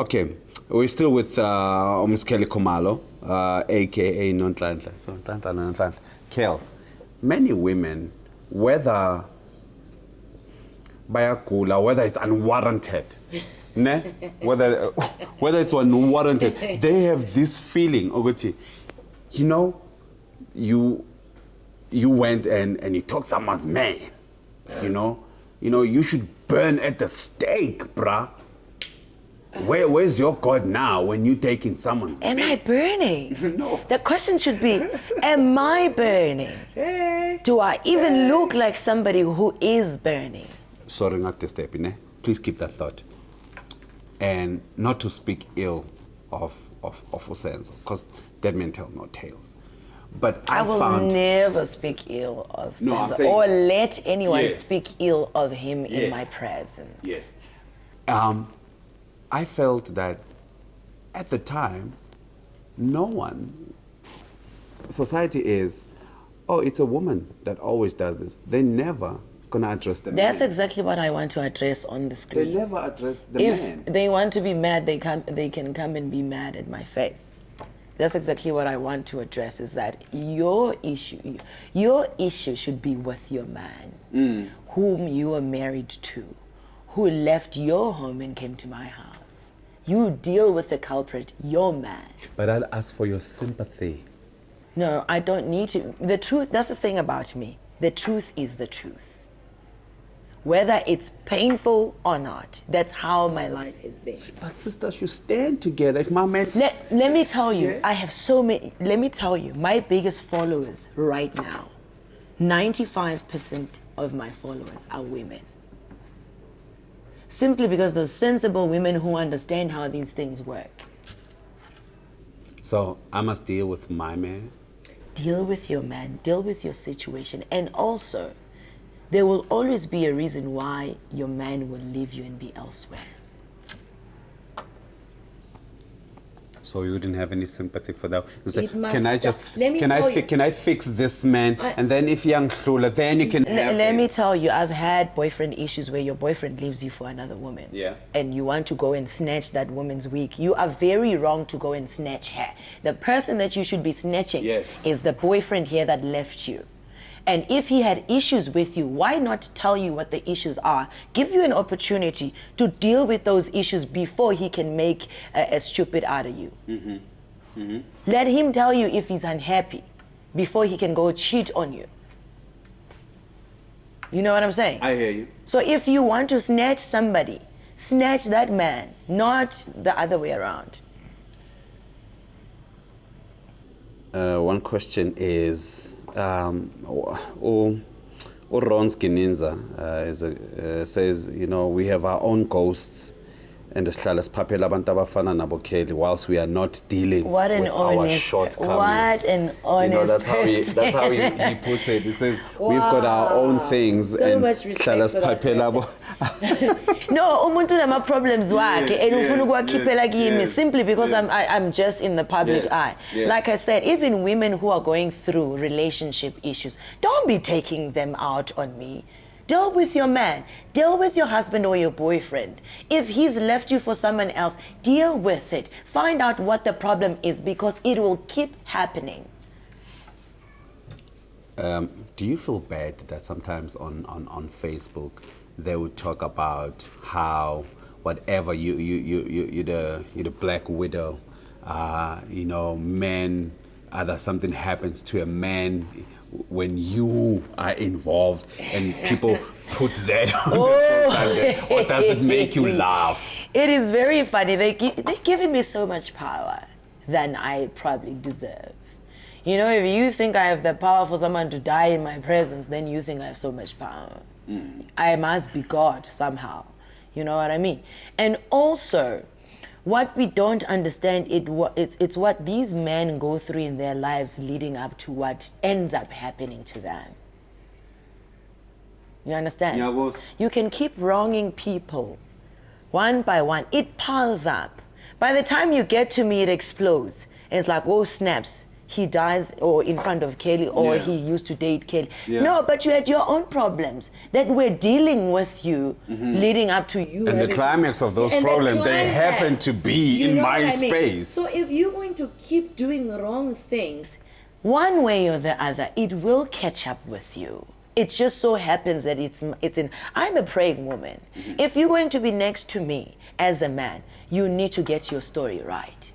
Okay, we're still with Miss Kelly Khumalo, aka Nonhlanhla. So Nonhlanhla. Kels. Many women, whether bayagula, whether it's unwarranted, ne? whether it's unwarranted, they have this feeling, Oguti, you know, you went and you took someone's man, you know, you should burn at the stake, bruh. Where's your God now when you're taking someone's man? Am I burning? No. The question should be, am I burning? Do I even look like somebody who is burning? Sorry, not this step, ne? Please keep that thought. And not to speak ill of Senzo, because dead men tell no tales. But I will never speak ill of Senzo, saying, or let anyone speak ill of him in my presence. Yes. I felt that at the time, no one, society is, oh, it's a woman that always does this. They never gonna address the man. That's exactly what I want to address on the screen. They never address the man. If they want to be mad, they can come and be mad at my face. That's exactly what I want to address, is that your issue should be with your man, whom you are married to, who left your home and came to my house. You deal with the culprit, your man. But I'll ask for your sympathy. No, I don't need to. The truth, that's the thing about me. The truth is the truth. Whether it's painful or not, that's how my life has been. But sisters, you stand together. If my man... Let me tell you, I have so many... Let me tell you, my biggest followers right now, 95% of my followers are women. Simply because there's sensible women who understand how these things work. So I must deal with my man? Deal with your man, deal with your situation. And also, there will always be a reason why your man will leave you and be elsewhere. So you didn't have any sympathy for that? Say, can I fix this man? And then if you're Nhlula, then you can Let me tell you, I've had boyfriend issues where your boyfriend leaves you for another woman. Yeah. And you want to go and snatch that woman's wig. You are very wrong to go and snatch her. The person that you should be snatching is the boyfriend here that left you. And if he had issues with you, why not tell you what the issues are? Give you an opportunity to deal with those issues before he can make a stupid out of you. Let him tell you if he's unhappy before he can go cheat on you. You know what I'm saying? I hear you. So if you want to snatch somebody, snatch that man, not the other way around. One question is, Ron's Gininza says, you know, we have our own ghosts and whilst we are not dealing with our shortcomings. What an honest, you know, that's how he puts it. He says, we've got our own things, so and much respect for that. No, umuntu nama problems wakhe and ufuna ukuwakhiphela kimi simply because I'm just in the public eye. Like I said, even women who are going through relationship issues, don't be taking them out on me. Deal with your man. Deal with your husband or your boyfriend. If he's left you for someone else, deal with it. Find out what the problem is, because it will keep happening. Do you feel bad that sometimes on Facebook they would talk about how whatever you're the black widow, you know, men, either something happens to a man when you are involved, and people put that on the or does it make you laugh? It is very funny. They're giving me so much power than I probably deserve. You know, if you think I have the power for someone to die in my presence, then you think I have so much power. I must be God somehow. You know what I mean? And also, what we don't understand, it's what these men go through in their lives leading up to what ends up happening to them. You understand? Yeah, well, you can keep wronging people one by one. It piles up. By the time you get to me, it explodes. And it's like, oh, snaps. he dies or in front of Kelly or he used to date Kelly. No, but you had your own problems that were dealing with you leading up to you. And the climax of those problems, they happen to be in my space. So if you're going to keep doing wrong things, one way or the other, it will catch up with you. It just so happens that I'm a praying woman. If you're going to be next to me as a man, you need to get your story right.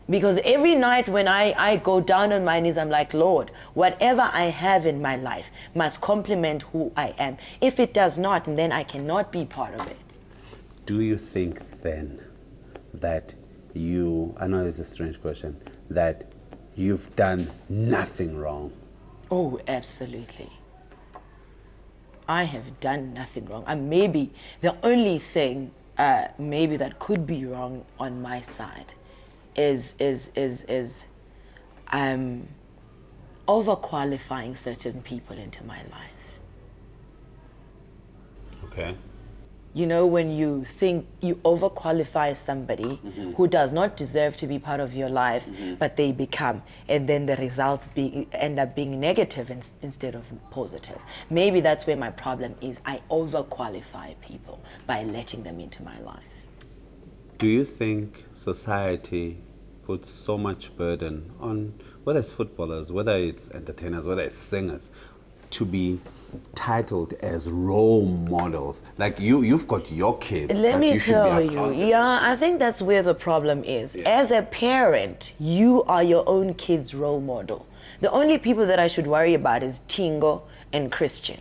Because every night when I go down on my knees, I'm like, Lord, whatever I have in my life must complement who I am. If it does not, then I cannot be part of it. Do you think then that I know this is a strange question, that you've done nothing wrong? Oh, absolutely. I have done nothing wrong. And maybe the only thing maybe that could be wrong on my side is overqualifying certain people into my life. Okay. You know, when you think you overqualify somebody who does not deserve to be part of your life, but they become, and then the results end up being negative instead of positive. Maybe that's where my problem is. I overqualify people by letting them into my life. Do you think society puts so much burden on, whether it's footballers, whether it's entertainers, whether it's singers, to be titled as role models? Like you've got your kids. Let me tell you, I think that's where the problem is. As a parent, you are your own kid's role model. The only people that I should worry about is Tingo and Christian.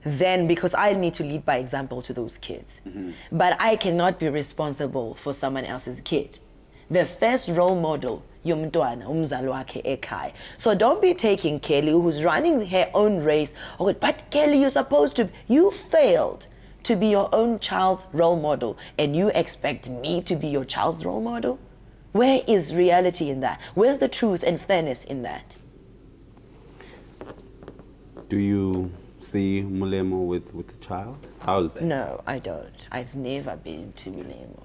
Then, because I need to lead by example to those kids. But I cannot be responsible for someone else's kid. The first role model, yomntwana umzali wakhe ekhaya. So don't be taking Kelly, who's running her own race. Oh, but Kelly, you failed to be your own child's role model, and you expect me to be your child's role model? Where is reality in that? Where's the truth and fairness in that? Do you see Molemo with the child? How's that? No, I don't. I've never been to Molemo.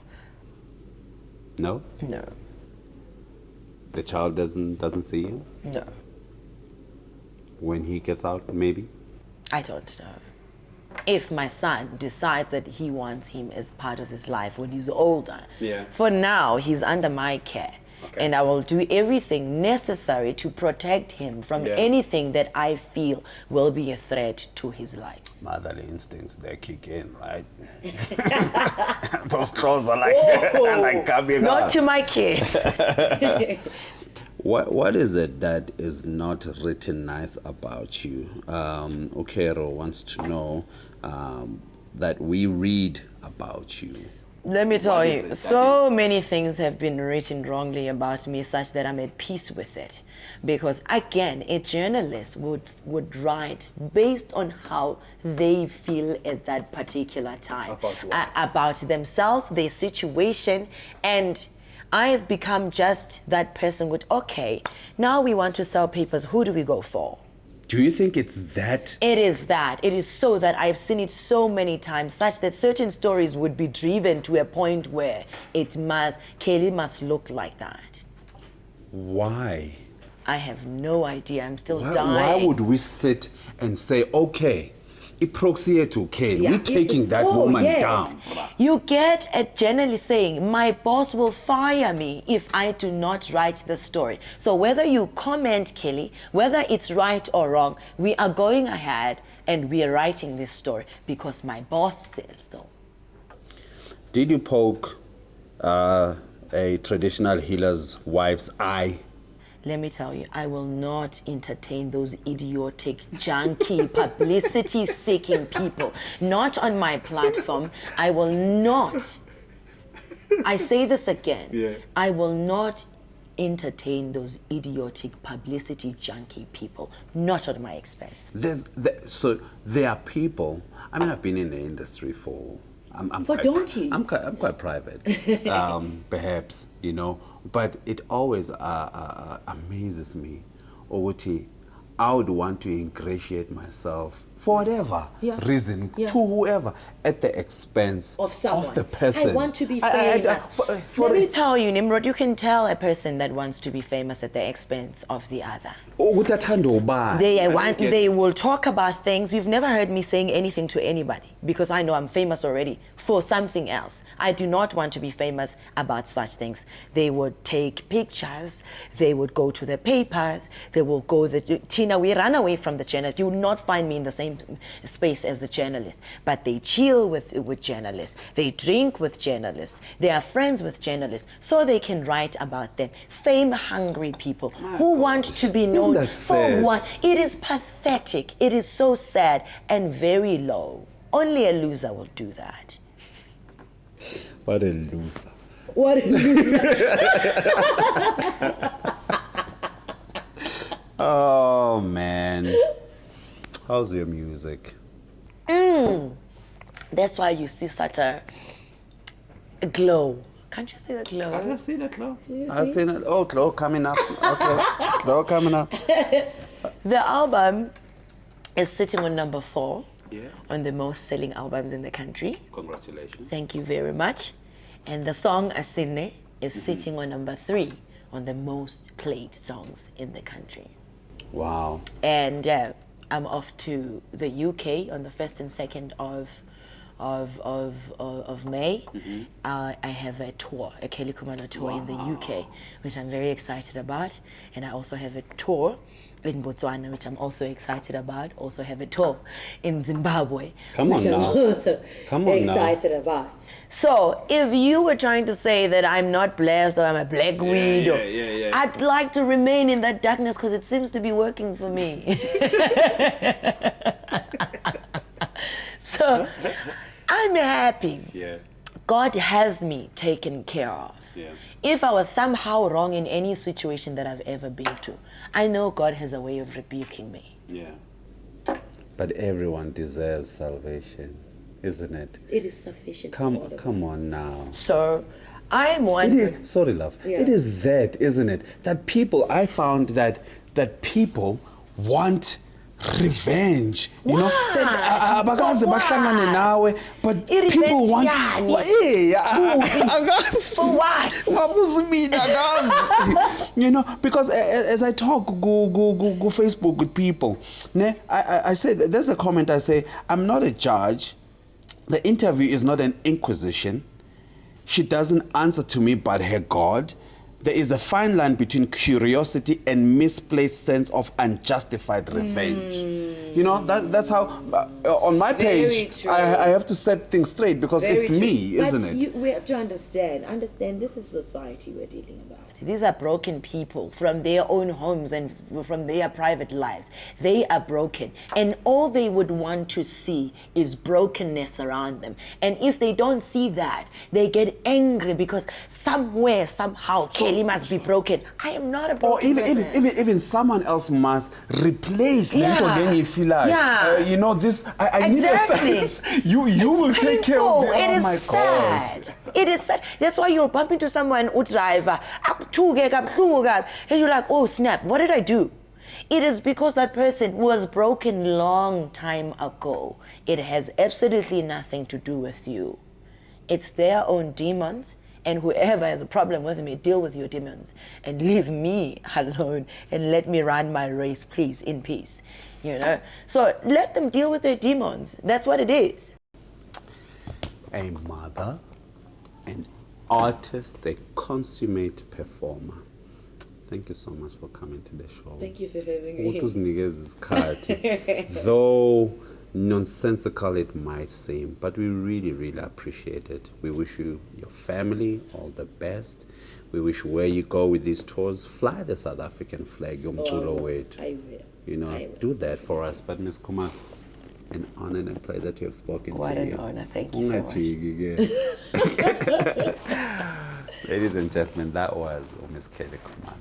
No? No. The child doesn't see you? No. When he gets out, maybe? I don't know. If my son decides that he wants him as part of his life when he's older, for now he's under my care. Okay. And I will do everything necessary to protect him from anything that I feel will be a threat to his life. Motherly instincts, they kick in, right? Those clothes are like, like coming not out. To my kids. What is it that is not written nice about you? Okero wants to know that we read about you. Let me tell you, so many things have been written wrongly about me such that I'm at peace with it. Because again, a journalist would write based on how they feel at that particular time. About themselves, their situation, and I've become just that person with, okay, now we want to sell papers, who do we go for? Do you think it's that? It is that. It is so that I've seen it so many times, such that certain stories would be driven to a point where Kelly must look like that. Why? I have no idea. I'm still dying. Why would we sit and say, okay, proxy to Kelly, we're taking that woman down? You get a journalist saying, my boss will fire me if I do not write the story. So whether you comment, Kelly, whether it's right or wrong, we are going ahead and we are writing this story because my boss says so. Did you poke a traditional healer's wife's eye? Let me tell you, I will not entertain those idiotic, junky, publicity-seeking people. Not on my platform. I will not. I say this again. I will not entertain those idiotic, publicity, junky people. Not at my expense. So there are people. I mean, I've been in the industry for. donkeys. I'm quite private, perhaps, you know. But it always amazes me, Owuti, I would want to ingratiate myself for whatever reason, to whoever, at the expense of someone. Of the person. I want to be famous. Let me tell you, Nimrod, you can tell a person that wants to be famous at the expense of the other. They will talk about things. You've never heard me saying anything to anybody because I know I'm famous already for something else. I do not want to be famous about such things. They would take pictures. They would go to the papers. They will go Tina, we run away from the journalists. You will not find me in the same space as the journalists. But they chill with journalists. They drink with journalists. They are friends with journalists so they can write about them. Fame-hungry people who want to be known for what. It is pathetic. It is so sad and very low. Only a loser will do that. What a loser. What a loser. Oh, man. How's your music? That's why you see such a glow. Can't you see the glow? I see the glow. I see it. Oh, glow coming up. Okay. Glow coming up. The album is sitting on number 4 on the most selling albums in the country. Congratulations. Thank you very much. And the song Asine is sitting on number 3 on the most played songs in the country. Wow. And I'm off to the UK on the 1st and 2nd of May. I have a tour, a Kelly Khumalo tour in the UK, which I'm very excited about. And I also have a tour in Botswana, which I'm also excited about. Also have a tour in Zimbabwe, which I'm also excited about. So if you were trying to say that I'm not blessed or I'm a black widow, I'd like to remain in that darkness because it seems to be working for me. So I'm happy. God has me taken care of. If I was somehow wrong in any situation that I've ever been to, I know God has a way of rebuking me. But everyone deserves salvation, isn't it? It is sufficient. Come on now. So I'm one. Sorry, love. It is that, isn't it? That people, I found that people want revenge. You know, that but people want for what? You know, because as I talk go Facebook with people, I say, there's a comment I say, I'm not a judge. The interview is not an inquisition. She doesn't answer to me but her God. There is a fine line between curiosity and misplaced sense of unjustified revenge. You know, that's how, on my page, I have to set things straight because it's me, isn't it? We have to understand this is society we're dealing about. These are broken people from their own homes and from their private lives. They are broken. And all they would want to see is brokenness around them. And if they don't see that, they get angry because somewhere, somehow, Kelly must be broken. I am not a broken person. Even someone else must replace you know, this, I need a sense. You will take care of them. It is sad. It is sad. That's why you'll bump into someone who driver, and you're like, oh snap, what did I do? It is because that person was broken long time ago. It has absolutely nothing to do with you. It's their own demons, and whoever has a problem with me, deal with your demons and leave me alone and let me run my race, please, in peace. You know, so let them deal with their demons. That's what it is. A mother, an artist, a consummate performer. Thank you so much for coming to the show. Thank you for having me. Though nonsensical it might seem, but we really, really appreciate it. We wish you, your family, all the best. We wish where you go with these tours, fly the South African flag. I will. You know, do that for us. But Ms. Khumalo, an honor and a pleasure to have spoken to you. What an honor. Thank you so much. Ladies and gentlemen, that was Ms. Kelly Khumalo.